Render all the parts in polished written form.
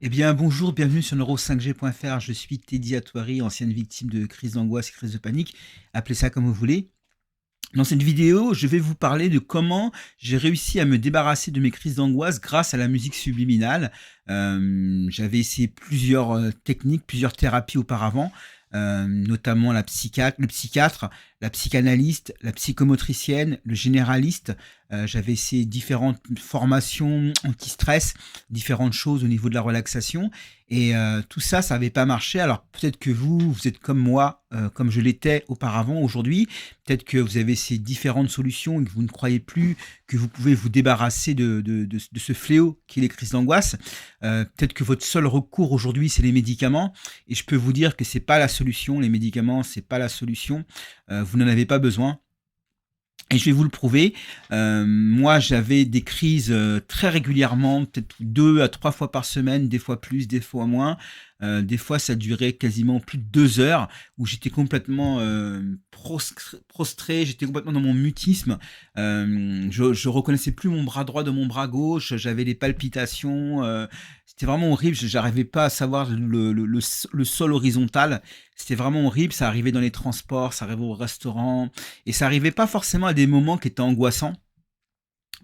Eh bien, bonjour, bienvenue sur neuro5g.fr. Je suis Teddy Atouari, ancienne victime de crise d'angoisse et crise de panique. Appelez ça comme vous voulez. Dans cette vidéo, je vais vous parler de comment j'ai réussi à me débarrasser de mes crises d'angoisse grâce à la musique subliminale. J'avais essayé plusieurs techniques, plusieurs thérapies auparavant, notamment le psychiatre, la psychanalyste, la psychomotricienne, le généraliste. J'avais essayé différentes formations anti-stress, différentes choses au niveau de la relaxation. Et tout ça, ça n'avait pas marché. Alors peut-être que vous êtes comme moi, comme je l'étais auparavant, aujourd'hui. Peut-être que vous avez essayé différentes solutions et que vous ne croyez plus que vous pouvez vous débarrasser de ce fléau qui est les crises d'angoisse. Peut-être que votre seul recours aujourd'hui, c'est les médicaments. Et je peux vous dire que c'est pas la solution. Les médicaments, c'est pas la solution. Vous n'en avez pas besoin. Et je vais vous le prouver. Moi, j'avais des crises très régulièrement, peut-être 2 à 3 fois par semaine, des fois plus, des fois moins. Des fois, ça durait quasiment plus de 2 heures, où j'étais complètement prostré, j'étais complètement dans mon mutisme. Je reconnaissais plus mon bras droit de mon bras gauche, j'avais des palpitations. C'était vraiment horrible, j'arrivais pas à savoir le sol horizontal. C'était vraiment horrible, ça arrivait dans les transports, ça arrivait au restaurant, et ça arrivait pas forcément à des moments qui étaient angoissants.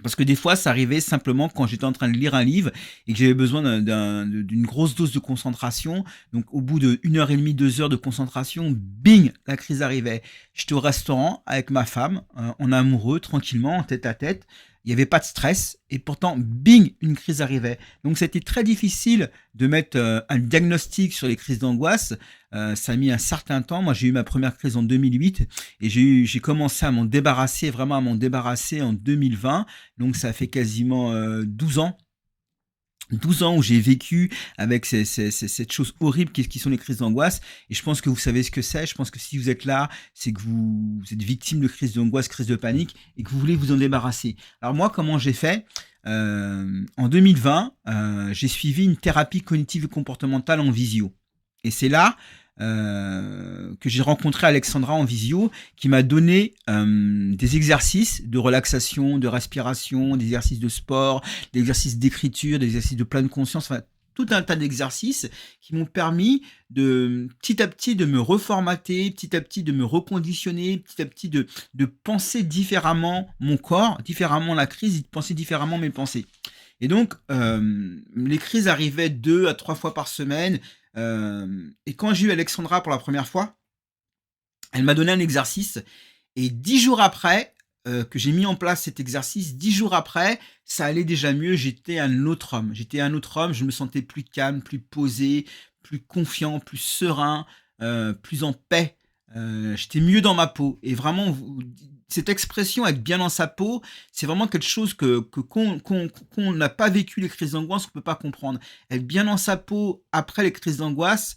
Parce que des fois, ça arrivait simplement quand j'étais en train de lire un livre et que j'avais besoin d'une grosse dose de concentration. Donc, au bout de 1 heure et demie, 2 heures de concentration, bing, la crise arrivait. J'étais au restaurant avec ma femme, en amoureux, tranquillement, en tête à tête. Il n'y avait pas de stress et pourtant, bing, une crise arrivait. Donc, c'était très difficile de mettre un diagnostic sur les crises d'angoisse. Ça a mis un certain temps. Moi, j'ai eu ma première crise en 2008 et j'ai commencé à m'en débarrasser, vraiment à m'en débarrasser en 2020. Donc ça fait quasiment 12 ans. 12 ans où j'ai vécu avec cette chose horrible qui sont les crises d'angoisse. Et je pense que vous savez ce que c'est. Je pense que si vous êtes là, c'est que vous êtes victime de crises d'angoisse, crises de panique et que vous voulez vous en débarrasser. Alors moi, comment j'ai fait en 2020, j'ai suivi une thérapie cognitive et comportementale en visio. Et c'est là que j'ai rencontré Alexandra en visio, qui m'a donné des exercices de relaxation, de respiration, des exercices de sport, des exercices d'écriture, des exercices de pleine conscience, enfin tout un tas d'exercices qui m'ont permis de petit à petit de me reformater, petit à petit de me reconditionner, petit à petit de penser différemment mon corps, différemment la crise, de penser différemment mes pensées. Et donc, les crises arrivaient 2 à 3 fois par semaine. Et quand j'ai eu Alexandra pour la première fois, elle m'a donné un exercice. Et 10 jours après que j'ai mis en place cet exercice, 10 jours après, ça allait déjà mieux. J'étais un autre homme. J'étais un autre homme. Je me sentais plus calme, plus posé, plus confiant, plus serein, plus en paix. J'étais mieux dans ma peau. Et vraiment, cette expression être bien dans sa peau, c'est vraiment quelque chose qu'on n'a pas vécu les crises d'angoisse, qu'on peut pas comprendre. Être bien dans sa peau après les crises d'angoisse,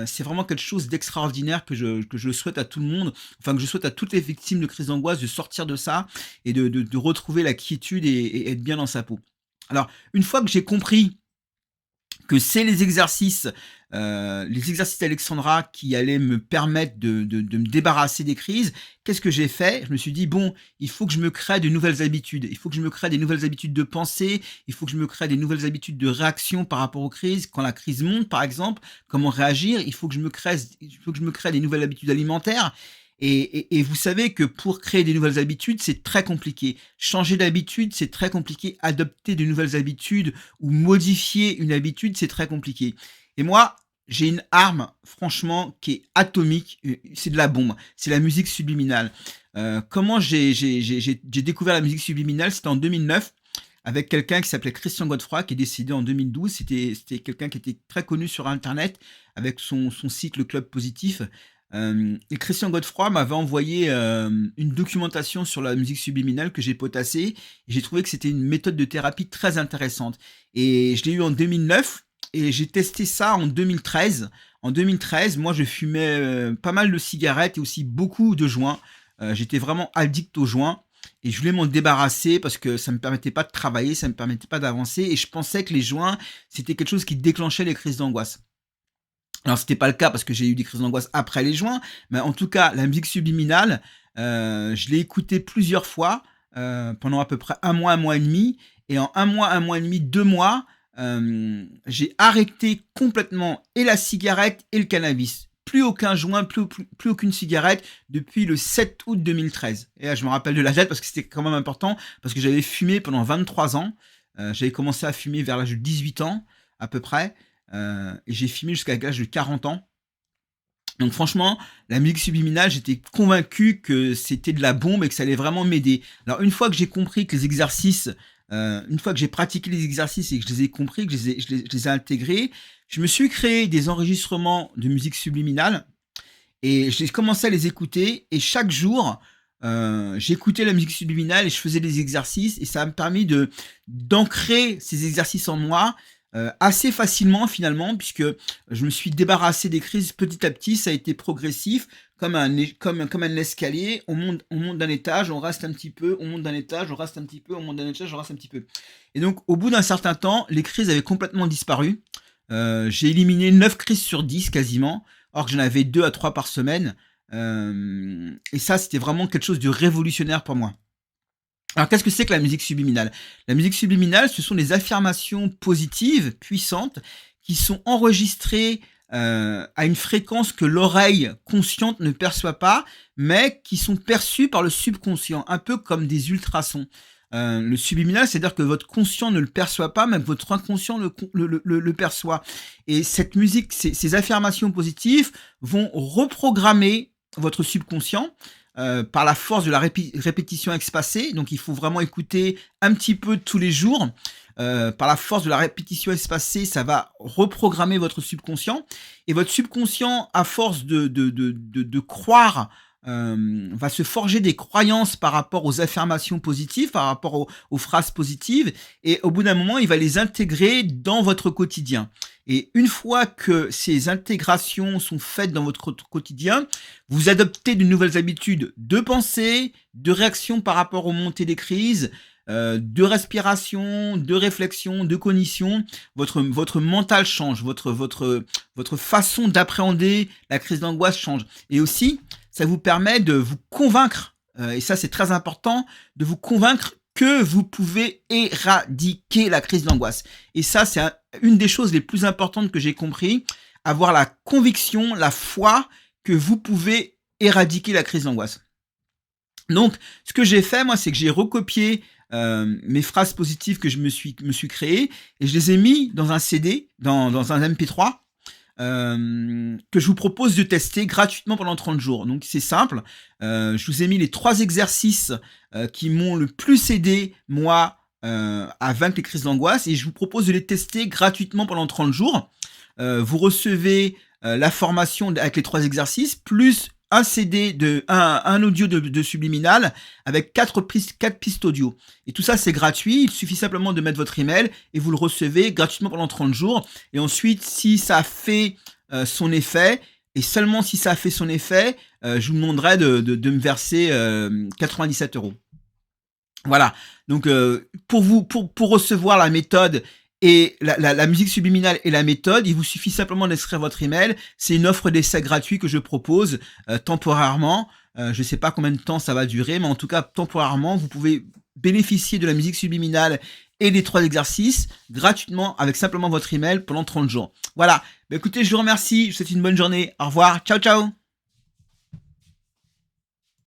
c'est vraiment quelque chose d'extraordinaire que je souhaite à tout le monde, enfin que je souhaite à toutes les victimes de crises d'angoisse de sortir de ça et de retrouver la quiétude et être bien dans sa peau. Alors, une fois que j'ai compris que c'est les exercices d'Alexandra qui allaient me permettre de me débarrasser des crises. Qu'est-ce que j'ai fait? Je me suis dit, bon, il faut que je me crée de nouvelles habitudes. Il faut que je me crée des nouvelles habitudes de pensée. Il faut que je me crée des nouvelles habitudes de réaction par rapport aux crises. Quand la crise monte, par exemple, comment réagir? Il faut que je me crée des nouvelles habitudes alimentaires. Et vous savez que pour créer des nouvelles habitudes, c'est très compliqué. Changer d'habitude, c'est très compliqué. Adopter de nouvelles habitudes ou modifier une habitude, c'est très compliqué. Et moi, j'ai une arme, franchement, qui est atomique. C'est de la bombe. C'est la musique subliminale. Comment j'ai découvert la musique subliminale? C'était en 2009 avec quelqu'un qui s'appelait Christian Godefroy, qui est décédé en 2012. C'était quelqu'un qui était très connu sur Internet avec son site Le Club Positif. Et Christian Godefroy m'avait envoyé une documentation sur la musique subliminale que j'ai potassée. Et j'ai trouvé que c'était une méthode de thérapie très intéressante. Et je l'ai eu en 2009 et j'ai testé ça en 2013. En 2013, moi, je fumais pas mal de cigarettes et aussi beaucoup de joints. J'étais vraiment addict aux joints. Et je voulais m'en débarrasser parce que ça me permettait pas de travailler, ça me permettait pas d'avancer. Et je pensais que les joints, c'était quelque chose qui déclenchait les crises d'angoisse. Alors c'était pas le cas parce que j'ai eu des crises d'angoisse après les joints, mais en tout cas la musique subliminale, je l'ai écoutée plusieurs fois pendant à peu près un mois et demi, et en un mois et demi, 2 mois, j'ai arrêté complètement et la cigarette et le cannabis. Plus aucun joint, plus aucune cigarette depuis le 7 août 2013. Et là, je me rappelle de la date parce que c'était quand même important, parce que j'avais fumé pendant 23 ans. J'avais commencé à fumer vers l'âge de 18 ans, à peu près. Et j'ai fumé jusqu'à l'âge de 40 ans. Donc franchement, la musique subliminale, j'étais convaincu que c'était de la bombe et que ça allait vraiment m'aider. Alors une fois que j'ai compris que les exercices, une fois que j'ai pratiqué les exercices et que je les ai compris, que je les ai intégrés, je me suis créé des enregistrements de musique subliminale et j'ai commencé à les écouter et chaque jour, j'écoutais la musique subliminale et je faisais des exercices et ça m'a permis d'ancrer ces exercices en moi assez facilement finalement, puisque je me suis débarrassé des crises petit à petit, ça a été progressif, comme un escalier, on monte d'un étage, on reste un petit peu, on monte d'un étage, on reste un petit peu, on monte d'un étage, on reste un petit peu. Et donc au bout d'un certain temps, les crises avaient complètement disparu. J'ai éliminé 9 crises sur 10 quasiment, or que j'en avais 2 à 3 par semaine. Et ça, c'était vraiment quelque chose de révolutionnaire pour moi. Alors, qu'est-ce que c'est que la musique subliminale? La musique subliminale, ce sont des affirmations positives, puissantes, qui sont enregistrées à une fréquence que l'oreille consciente ne perçoit pas, mais qui sont perçues par le subconscient, un peu comme des ultrasons. Le subliminal, c'est-à-dire que votre conscient ne le perçoit pas, même votre inconscient le perçoit. Et cette musique, ces affirmations positives vont reprogrammer votre subconscient par la force de la répétition espacée. Donc il faut vraiment écouter un petit peu tous les jours. Par la force de la répétition espacée, ça va reprogrammer votre subconscient. Et votre subconscient, à force de croire, va se forger des croyances par rapport aux affirmations positives, par rapport aux phrases positives. Et au bout d'un moment, il va les intégrer dans votre quotidien. Et une fois que ces intégrations sont faites dans votre quotidien, vous adoptez de nouvelles habitudes de pensée, de réaction par rapport aux montées des crises, de respiration, de réflexion, de cognition. Votre mental change, votre façon d'appréhender la crise d'angoisse change. Et aussi, ça vous permet de vous convaincre, et ça c'est très important, de vous convaincre que vous pouvez éradiquer la crise d'angoisse. Et ça, c'est une des choses les plus importantes que j'ai compris, avoir la conviction, la foi que vous pouvez éradiquer la crise d'angoisse. Donc, ce que j'ai fait, moi, c'est que j'ai recopié mes phrases positives que je me suis créées et je les ai mis dans un CD, dans un MP3, que je vous propose de tester gratuitement pendant 30 jours. Donc c'est simple, je vous ai mis les 3 exercices qui m'ont le plus aidé, moi, à vaincre les crises d'angoisse, et je vous propose de les tester gratuitement pendant 30 jours. Vous recevez la formation avec les 3 exercices, plus un CD, un audio de subliminal avec 4 pistes audio. Et tout ça, c'est gratuit. Il suffit simplement de mettre votre email et vous le recevez gratuitement pendant 30 jours. Et ensuite, si ça a fait son effet, et seulement si ça a fait son effet, je vous demanderai de me verser 97 €. Voilà. Donc, pour recevoir la méthode et la musique subliminale et la méthode, il vous suffit simplement d'inscrire votre email. C'est une offre d'essai gratuit que je propose temporairement. Je ne sais pas combien de temps ça va durer, mais en tout cas, temporairement, vous pouvez bénéficier de la musique subliminale et des 3 exercices gratuitement avec simplement votre email pendant 30 jours. Voilà. Bah, écoutez, je vous remercie. Je vous souhaite une bonne journée. Au revoir. Ciao, ciao.